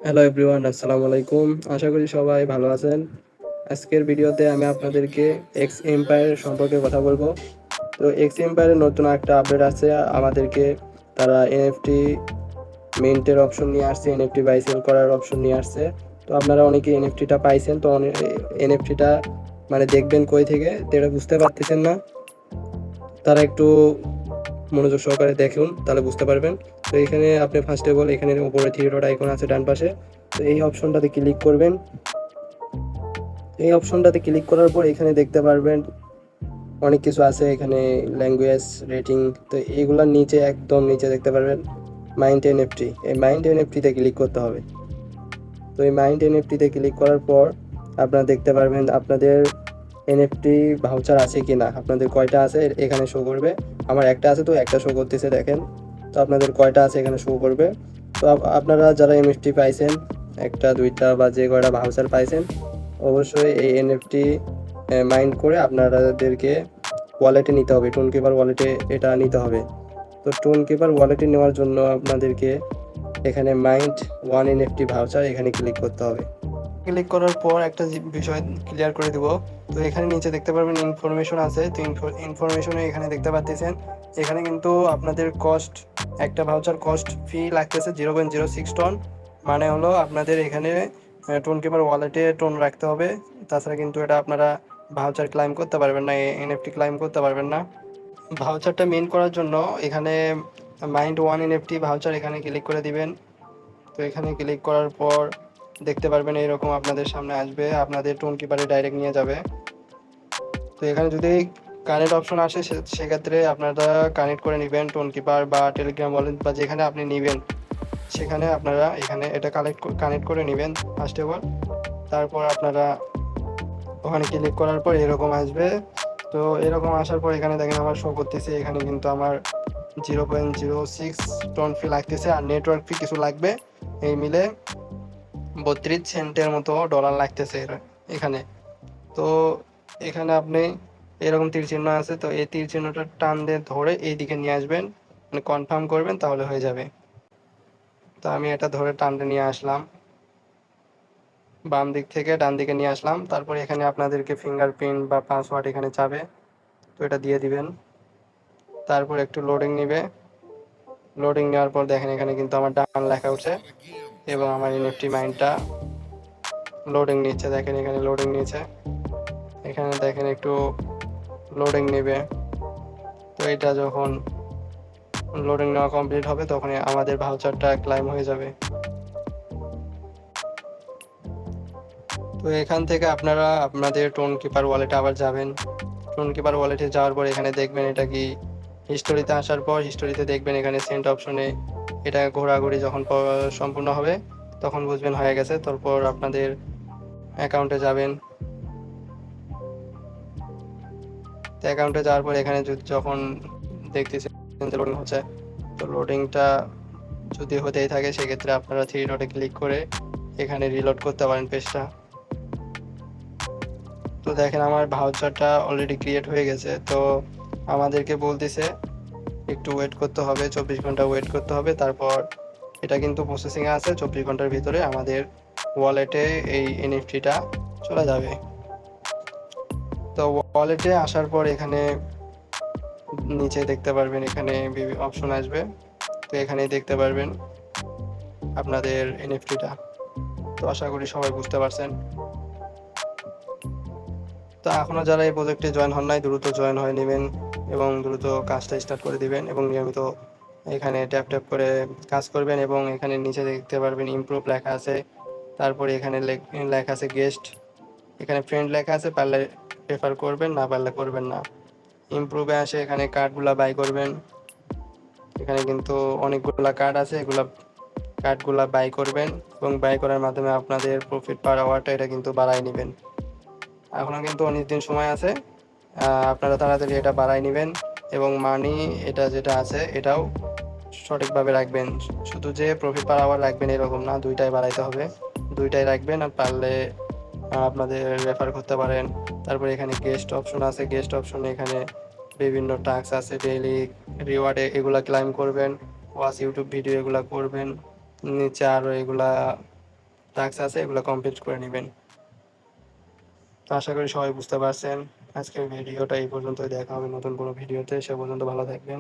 Hello everyone, আসসালামু আলাইকুম। আশা করি সবাই ভালো আছেন। আজকের ভিডিওতে আমি আপনাদেরকে এক্স এম্পায়ার সম্পর্কে কথা বলবো। তো এক্স এম্পায়ারের নতুন একটা আপডেট আছে আমাদেরকে। তারা এনএফটি মিন্টের অপশন নিয়ে আসছে, এনএফটি বাই সেল করার অপশন নিয়ে আসছে। তো আপনারা অনেকে এনএফটিটা পাইছেন, তো এনএফটিটা মানে দেখবেন কই থেকে, তো এটা বুঝতে পারতেছেন না। তারা একটু মনোযোগ সহকারে দেখুন, তাহলে বুঝতে পারবেন। তো এখানে আপনি ফার্স্ট অফ অল এখানে উপরে থ্রি ডট আইকন আছে ডান পাশে, তো এই অপশনটাতে ক্লিক করবেন। এই অপশনটাতে ক্লিক করার পর এখানে দেখতে পারবেন অনেক কিছু আছে, এখানে ল্যাঙ্গুয়েজ রেটিং। তো এইগুলোর নিচে একদম নিচে দেখতে পারবেন মাইন্ড এনএফটি। এই মাইন্ড এনএফটিতে ক্লিক করতে হবে। তো এই মাইন্ড এনএফটিতে ক্লিক করার পর আপনারা দেখতে পারবেন আপনাদের এনএফটি ভাউচার আছে কি না, আপনাদের কয়টা আছে এখানে শো করবে। আমার একটা আছে, তো একটা শো করতেছে দেখেন। তো আপনাদের কয়টা আছে এখানে শো করবে। তো আপনারা যারা এনএফটি পাইছেন, একটা দুইটা বা যে কয়টা ভাউচার পাইছেন, অবশ্যই এই এনএফটি মাইন্ড করে আপনাদেরকে ওয়ালেটে নিতে হবে, টোন কিপার ওয়ালেটে এটা নিতে হবে। তো টোন কিপার ওয়ালেটে নেওয়ার জন্য আপনাদেরকে এখানে মাইন্ড ওয়ান এনএফটি ভাউচার এখানে ক্লিক করতে হবে। ক্লিক করার পর একটা বিষয় ক্লিয়ার করে দিব। তো এখানে নিচে দেখতে পারবেন ইনফরমেশন আছে, তো ইনফরমেশনে এখানে দেখতে পাচ্ছেন এখানে কিন্তু আপনাদের কস্ট, একটা ভাউচার কস্ট ফি লাগতেছে 0.06 টন। মানে হলো আপনাদের এখানে টোন কিপার ওয়ালেটে টোন রাখতে হবে, তাছাড়া কিন্তু এটা আপনারা ভাউচার ক্লাইম করতে পারবেন না, এনএফটি ক্লাইম করতে পারবেন না। ভাউচারটা মেন করার জন্য এখানে মাইন্ড ওয়ান এনএফটি ভাউচার এখানে ক্লিক করে দিবেন। তো এখানে ক্লিক করার পর দেখতে পারবেন এরকম আপনাদের সামনে আসবে, আপনাদের টোন কিপারে ডাইরেক্ট নিয়ে যাবে। তো এখানে যদি কানেক্ট অপশন আসে সেক্ষেত্রে আপনারা কানেক্ট করে নেবেন টোন কিপার বা টেলিগ্রাম ওয়ালেট বা যেখানে আপনি নেবেন সেখানে আপনারা এখানে এটা কানেক্ট করে নেবেন ফার্স্ট অফ অল। তারপর আপনারা ওখানে ক্লিক করার পর এরকম আসবে। তো এরকম আসার পর এখানে দেখেন আমার শো করতেছে, এখানে কিন্তু আমার 0.06 টন ফি লাগতেছে, আর নেটওয়ার্ক ফি কিছু লাগবে, এই মিলে 32 সেন্টের মতো ডলার লাগতেছে এখানে। তো এখানে আপনি এরকম তীর চিহ্ন আছে, তো এই তীর চিহ্নটা টান দিয়ে ধরে এই দিকে নিয়ে আসবেন, মানে কনফার্ম করবেন, তাহলে হয়ে যাবে। তো আমি এটা ধরে টানতে নিয়ে আসলাম, বাম দিক থেকে ডান দিকে নিয়ে আসলাম। তারপর এখানে আপনাদেরকে ফিঙ্গারপ্রিন্ট বা পাসওয়ার্ড এখানে চাবে, তো এটা দিয়ে দিবেন। তারপর একটু লোডিং নেবে, লোডিং নেওয়ার পর দেখেন এখানে কিন্তু আমার ডান লেখা উঠছে এবং আমার এনএফটি মাইন্ডটা লোডিং নিচ্ছে। দেখেন এখানে লোডিং নিচ্ছে, এখানে দেখেন একটু লোডিং নেবে। তো এটা যখন লোডিং নেওয়া কমপ্লিট হবে তখন আমাদের ভাউচারটা ক্লাইম হয়ে যাবে। তো এখান থেকে আপনারা আপনাদের টোন কিপার ওয়ালেটে আবার যাবেন। টোন কিপার ওয়ালেটে যাওয়ার পর এখানে দেখবেন এটা কি হিস্টোরিতে আসার পর হিস্টোরিতে দেখবেন এখানে সেন্ট অপশনে এটা ঘোরাঘুরি যখন সম্পূর্ণ হবে তখন বুঝবেন হয়ে গেছে। তারপর আপনাদের অ্যাকাউন্টে যাবেন। তো অ্যাকাউন্টে যাওয়ার পর এখানে যখন দেখতেছেন লোডিং হচ্ছে, তো লোডিংটা যদি হতেই থাকে সেক্ষেত্রে আপনারা থ্রি ডটে ক্লিক করে এখানে রিলোড করতে পারেন পেজটা। তো দেখেন আমার ভাউচারটা অলরেডি ক্রিয়েট হয়ে গেছে। তো আমাদেরকে বলতেছে একটু ওয়েট করতে হবে, 24 ঘন্টা ওয়েট করতে হবে। তারপর এটা কিন্তু প্রসেসিংয়ে আছে, 24 ঘন্টার ভিতরে আমাদের ওয়ালেটে এই এনএফটিটা চলে যাবে। তো ওয়ালেটে আসার পর এখানে নিচে দেখতে পারবেন এখানে অপশন আসবে, তো এখানে দেখতে পারবেন আপনাদের এনএফটিটা। তো আশা করি সবাই বুঝতে পারছেন। তো এখনও যারা এই প্রজেক্টে জয়েন হন নাই দ্রুত জয়েন হয়ে নেবেন এবং দ্রুত কাজটা স্টার্ট করে দিবেন এবং নিয়মিত এখানে ট্যাপ ট্যাপ করে কাজ করবেন। এবং এখানে নিচে দেখতে পারবেন ইমপ্রুভ লেখা আছে, তারপরে এখানে লেখা আছে গেস্ট, এখানে ফ্রেন্ড লেখা আছে, পারলে রেফার করবেন, না পারলে করবেন না। ইমপ্রুভে আসে এখানে কার্ডগুলা বাই করবেন, এখানে কিন্তু অনেকগুলা কার্ড আছে, কার্ডগুলা বাই করবেন এবং বাই করার মাধ্যমে আপনাদের প্রফিট পার আওয়ারটা এটা কিন্তু বাড়ায় নেবেন। এখনও কিন্তু অনেক দিন সময় আছে, আপনারা তাড়াতাড়ি এটা বাড়ায় নেবেন এবং মানি এটা যেটা আছে এটাও সঠিকভাবে রাখবেন। শুধু যে প্রফিট পার আওয়ার রাখবেন এরকম না, দুইটাই বাড়াইতে হবে, দুইটাই রাখবেন। আর পারলে আপনাদের রেফার করতে পারেন। তারপরে এখানে গেস্ট অপশন আছে, গেস্ট অপশনে এখানে বিভিন্ন টাস্ক আছে, ডেইলি রিওয়ার্ডে এগুলা ক্লাইম করবেন, ওয়াচ ইউটিউব ভিডিও এগুলা করবেন। নিচে আরও এগুলা টাস্ক আছে এগুলো কমপ্লিট করে নেবেন। তো আশা করি সবাই বুঝতে পারছেন। আজকের ভিডিওটা এই পর্যন্তই, দেখা হবে নতুন কোনো ভিডিওতে। সে পর্যন্ত ভালো থাকবেন।